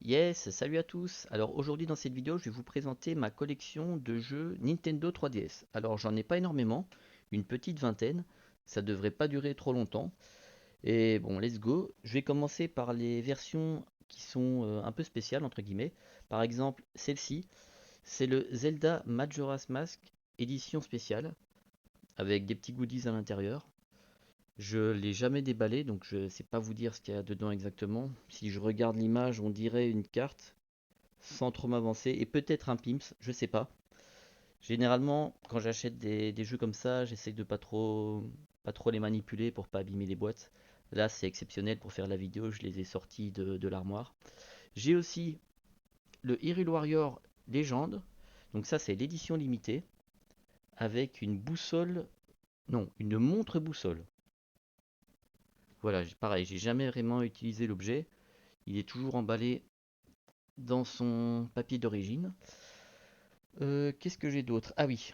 Yes, salut à tous. Alors aujourd'hui dans cette vidéo, je vais vous présenter ma collection de jeux Nintendo 3DS. Alors j'en ai pas énormément, une petite vingtaine. Ça devrait pas durer trop longtemps. Et bon, let's go. Je vais commencer par les versions qui sont un peu spéciales entre guillemets. Par exemple, celle-ci, c'est le Zelda Majora's Mask édition spéciale avec des petits goodies à l'intérieur. Je l'ai jamais déballé, donc je sais pas vous dire ce qu'il y a dedans exactement. Si je regarde l'image, on dirait une carte sans trop m'avancer, et peut-être un Pimps, je sais pas. Généralement, quand j'achète des jeux comme ça, j'essaie de pas trop les manipuler pour pas abîmer les boîtes. Là, c'est exceptionnel pour faire la vidéo, je les ai sortis de l'armoire. J'ai aussi le Hyrule Warrior Légende, donc ça c'est l'édition limitée, avec une boussole, non, une montre boussole. Voilà, pareil, j'ai jamais vraiment utilisé l'objet, il est toujours emballé dans son papier d'origine. Qu'est-ce que j'ai d'autre? Ah oui,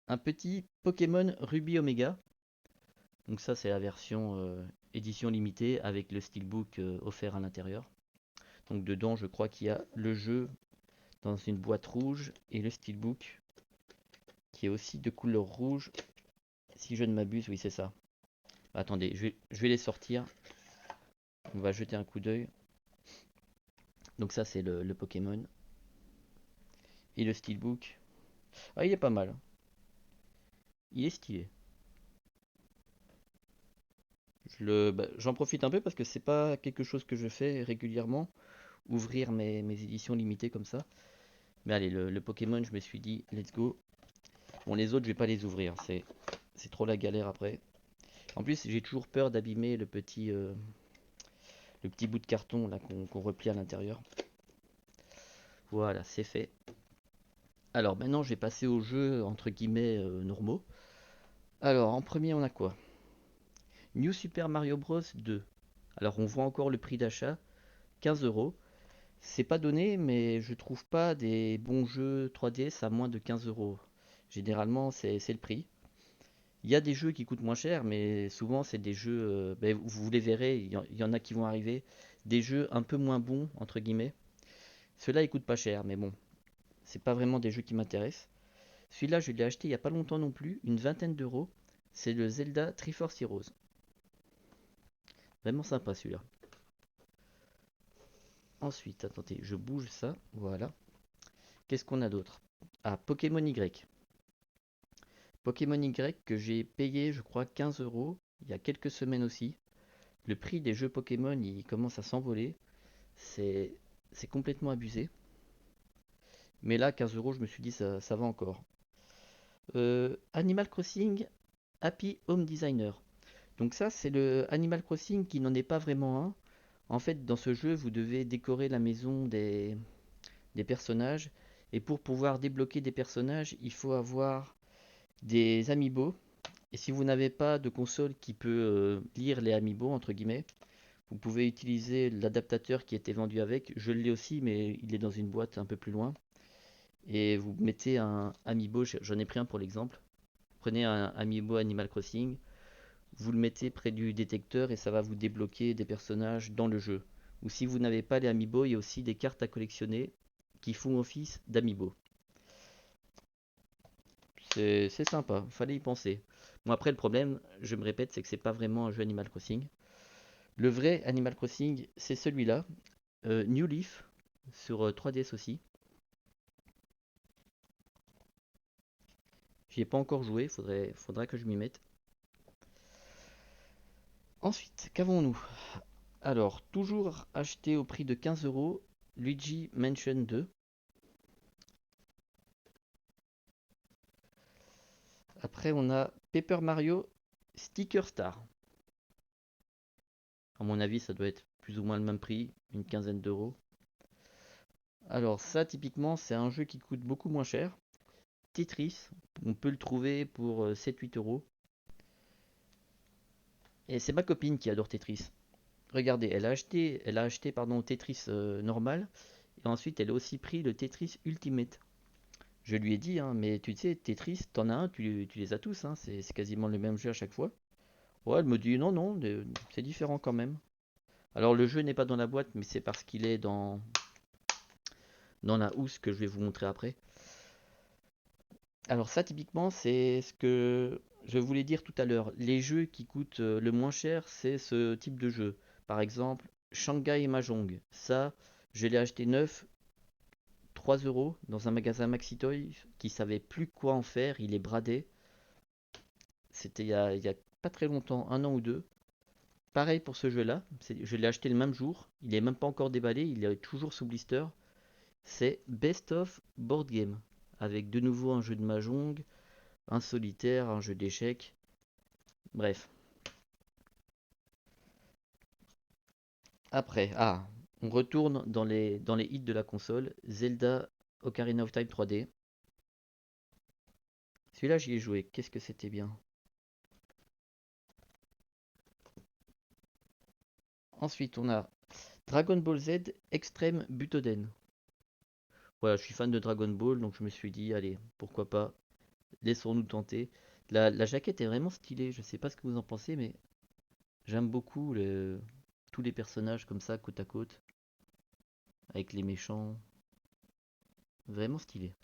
un petit Pokémon Ruby Omega. Donc ça c'est la version édition limitée avec le steelbook offert à l'intérieur. Donc dedans je crois qu'il y a le jeu dans une boîte rouge et le steelbook qui est aussi de couleur rouge. Si je ne m'abuse, oui c'est ça. Attendez, je vais les sortir. On va jeter un coup d'œil. Donc ça c'est le Pokémon. Et le steelbook. Ah il est pas mal. Il est stylé. J'en profite un peu parce que c'est pas quelque chose que je fais régulièrement. Ouvrir mes éditions limitées comme ça. Mais allez, le Pokémon, je me suis dit, let's go. Bon, les autres, je vais pas les ouvrir, c'est trop la galère après. En plus, j'ai toujours peur d'abîmer le petit bout de carton là qu'on replie à l'intérieur. Voilà, c'est fait. Alors maintenant, je vais passer aux jeux entre guillemets normaux. Alors, en premier, on a quoi? New Super Mario Bros 2. Alors, on voit encore le prix d'achat, 15 euros. C'est pas donné, mais je trouve pas des bons jeux 3DS à moins de 15 euros. Généralement, c'est le prix. Il y a des jeux qui coûtent moins cher, mais souvent c'est des jeux, vous les verrez, il y en a qui vont arriver, des jeux un peu moins bons, entre guillemets. Ceux-là, ils coûtent pas cher, mais bon, c'est pas vraiment des jeux qui m'intéressent. Celui-là, je l'ai acheté il y a pas longtemps non plus, une vingtaine d'euros. C'est le Zelda Triforce Heroes. Vraiment sympa celui-là. Ensuite, attendez, je bouge ça, voilà. Qu'est-ce qu'on a d'autre? Ah, Pokémon Y. Pokémon Y que j'ai payé, je crois, 15 euros il y a quelques semaines aussi. Le prix des jeux Pokémon, il commence à s'envoler. C'est c'est complètement abusé. Mais là, 15 euros, je me suis dit, ça va encore. Animal Crossing Happy Home Designer. Donc ça, c'est le Animal Crossing qui n'en est pas vraiment un. En fait, dans ce jeu, vous devez décorer la maison des personnages. Et pour pouvoir débloquer des personnages, il faut avoir des amiibo. Et si vous n'avez pas de console qui peut lire les amiibo, entre guillemets, vous pouvez utiliser l'adaptateur qui était vendu avec. Je l'ai aussi, mais il est dans une boîte un peu plus loin. Et vous mettez un amiibo, j'en ai pris un pour l'exemple. Prenez un amiibo Animal Crossing, vous le mettez près du détecteur et ça va vous débloquer des personnages dans le jeu. Ou si vous n'avez pas les amiibo, il y a aussi des cartes à collectionner qui font office d'amiibo. C'est sympa, fallait y penser. Bon après le problème, je me répète, c'est que c'est pas vraiment un jeu Animal Crossing. Le vrai Animal Crossing, c'est celui-là, New Leaf, sur 3DS aussi. J'y ai pas encore joué, faudra que je m'y mette. Ensuite, qu'avons-nous? Alors, toujours acheté au prix de 15 euros, Luigi Mansion 2. Après, on a Paper Mario Sticker Star. À mon avis, ça doit être plus ou moins le même prix, une quinzaine d'euros. Alors, ça, typiquement, c'est un jeu qui coûte beaucoup moins cher. Tetris, on peut le trouver pour 7-8 euros. Et c'est ma copine qui adore Tetris. Regardez, elle a acheté pardon, Tetris normal. Et ensuite, elle a aussi pris le Tetris Ultimate. Je lui ai dit, hein, mais tu sais, Tetris, t'en as un, tu les as tous, hein, c'est quasiment le même jeu à chaque fois. Ouais, elle me dit, non, non, c'est différent quand même. Alors le jeu n'est pas dans la boîte, mais c'est parce qu'il est dans la housse que je vais vous montrer après. Alors ça typiquement c'est ce que je voulais dire tout à l'heure. Les jeux qui coûtent le moins cher, c'est ce type de jeu. Par exemple, Shanghai Mahjong. Ça, je l'ai acheté neuf, 3 euros dans un magasin Maxi Toys qui savait plus quoi en faire. Il est bradé. C'était il y a pas très longtemps, un an ou deux. Pareil pour ce jeu-là. Je l'ai acheté le même jour. Il est même pas encore déballé. Il est toujours sous blister. C'est Best of Board Game. Avec de nouveau un jeu de Mahjong, un solitaire, un jeu d'échecs. Bref. Après, on retourne dans les hits de la console. Zelda Ocarina of Time 3D. Celui-là, j'y ai joué. Qu'est-ce que c'était bien. Ensuite, on a Dragon Ball Z Extreme Butoden. Voilà, je suis fan de Dragon Ball, donc je me suis dit, allez, pourquoi pas, laissons-nous tenter. La jaquette est vraiment stylée, je sais pas ce que vous en pensez, mais j'aime beaucoup tous les personnages comme ça, côte à côte, avec les méchants. Vraiment stylé.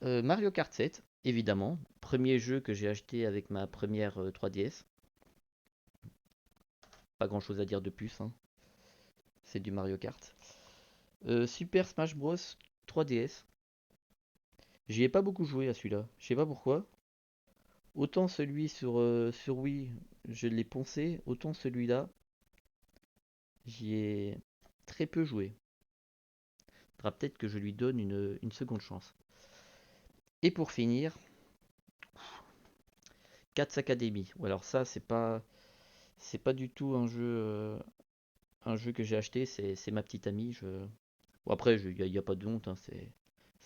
Mario Kart 7, évidemment. Premier jeu que j'ai acheté avec ma première 3DS. Pas grand chose à dire de plus, hein. C'est du Mario Kart. Super Smash Bros 3DS. J'y ai pas beaucoup joué à celui-là. Je sais pas pourquoi. Autant celui sur Wii, je l'ai poncé, autant celui-là, j'y ai très peu joué. Faudra peut-être que je lui donne une seconde chance. Et pour finir, Cats Academy. Ou alors ça, c'est pas du tout un jeu que j'ai acheté, c'est ma petite amie. Bon, après, il n'y a pas de honte, hein, c'est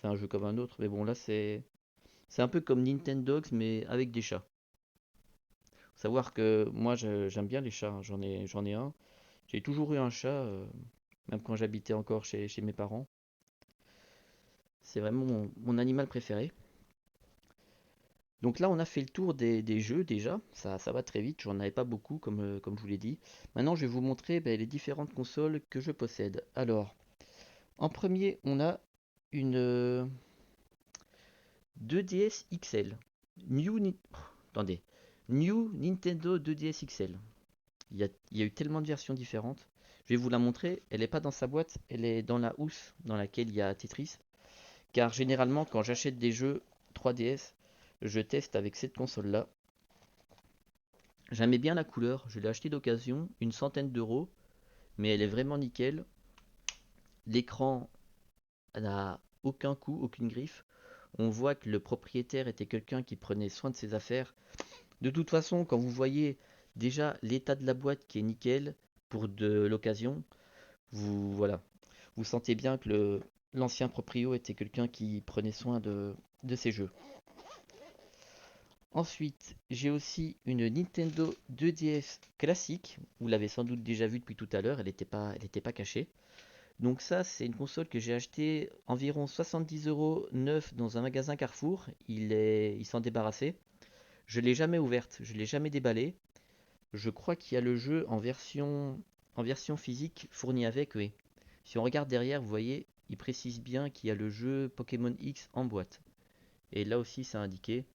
un jeu comme un autre. Mais bon, là, c'est un peu comme Nintendogs, mais avec des chats. Faut savoir que moi, j'aime bien les chats, hein. J'en ai un. J'ai toujours eu un chat, même quand j'habitais encore chez mes parents. C'est vraiment mon animal préféré. Donc là, on a fait le tour des jeux déjà. Ça va très vite, j'en avais pas beaucoup, comme je vous l'ai dit. Maintenant, je vais vous montrer les différentes consoles que je possède. Alors, en premier, on a une 2DS XL. Attendez. New Nintendo 2DS XL. Il y a eu tellement de versions différentes. Je vais vous la montrer. Elle n'est pas dans sa boîte, elle est dans la housse dans laquelle il y a Tetris. Car généralement, quand j'achète des jeux 3DS, je teste avec cette console-là. J'aimais bien la couleur, je l'ai acheté d'occasion, une centaine d'euros, mais elle est vraiment nickel. L'écran n'a aucun coup, aucune griffe. On voit que le propriétaire était quelqu'un qui prenait soin de ses affaires. De toute façon, quand vous voyez déjà l'état de la boîte qui est nickel pour de l'occasion, voilà, vous sentez bien que l'ancien proprio était quelqu'un qui prenait soin de ses jeux. Ensuite, j'ai aussi une Nintendo 2DS classique. Vous l'avez sans doute déjà vue depuis tout à l'heure, elle était pas cachée. Donc ça, c'est une console que j'ai achetée environ 70 euros neuf dans un magasin Carrefour. Il s'en débarrassait. Je l'ai jamais ouverte, je l'ai jamais déballée. Je crois qu'il y a le jeu en version physique fourni avec, oui. Si on regarde derrière, vous voyez, il précise bien qu'il y a le jeu Pokémon X en boîte. Et là aussi, c'est indiqué.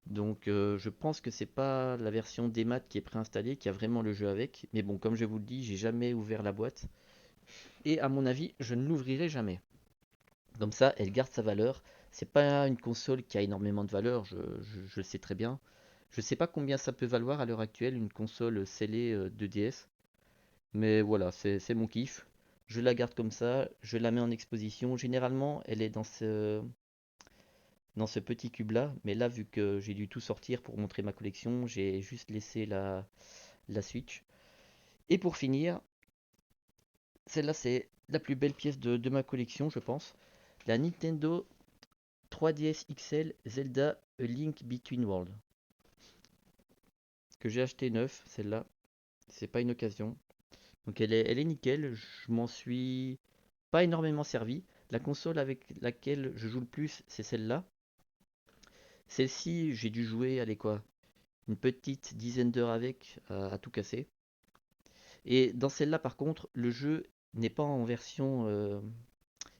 Donc je pense que c'est pas la version démat qui est préinstallée, qui a vraiment le jeu avec. Mais bon, comme je vous le dis, j'ai jamais ouvert la boîte. Et à mon avis, je ne l'ouvrirai jamais. Comme ça, elle garde sa valeur. C'est pas une console qui a énormément de valeur, je le sais très bien. Je sais pas combien ça peut valoir à l'heure actuelle, une console scellée de DS. Mais voilà, c'est mon kiff. Je la garde comme ça, je la mets en exposition. Généralement, elle est dans ce petit cube là, mais là vu que j'ai dû tout sortir pour montrer ma collection, j'ai juste laissé la Switch. Et pour finir, celle-là c'est la plus belle pièce de ma collection je pense, la Nintendo 3DS XL Zelda A Link Between Worlds, que j'ai acheté neuf, celle-là, c'est pas une occasion. Donc elle est nickel, je m'en suis pas énormément servi. La console avec laquelle je joue le plus, c'est celle-là. Celle-ci, j'ai dû jouer, allez quoi, une petite dizaine d'heures avec à tout casser. Et dans celle-là, par contre, le jeu n'est pas en version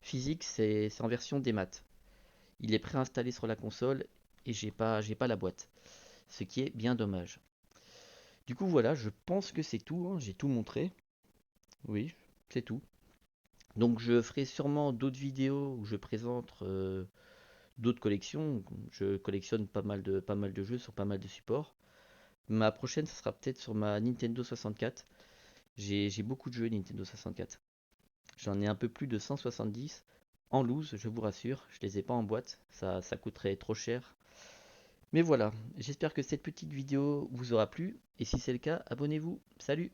physique, c'est en version démat. Il est préinstallé sur la console et j'ai pas la boîte, ce qui est bien dommage. Du coup, voilà, je pense que c'est tout, hein, j'ai tout montré. Oui, c'est tout. Donc, je ferai sûrement d'autres vidéos où je présente d'autres collections. Je collectionne pas mal de jeux sur pas mal de supports. Ma prochaine, ce sera peut-être sur ma Nintendo 64. J'ai beaucoup de jeux Nintendo 64. J'en ai un peu plus de 170 en loose, je vous rassure. Je les ai pas en boîte, ça coûterait trop cher. Mais voilà, j'espère que cette petite vidéo vous aura plu. Et si c'est le cas, abonnez-vous. Salut!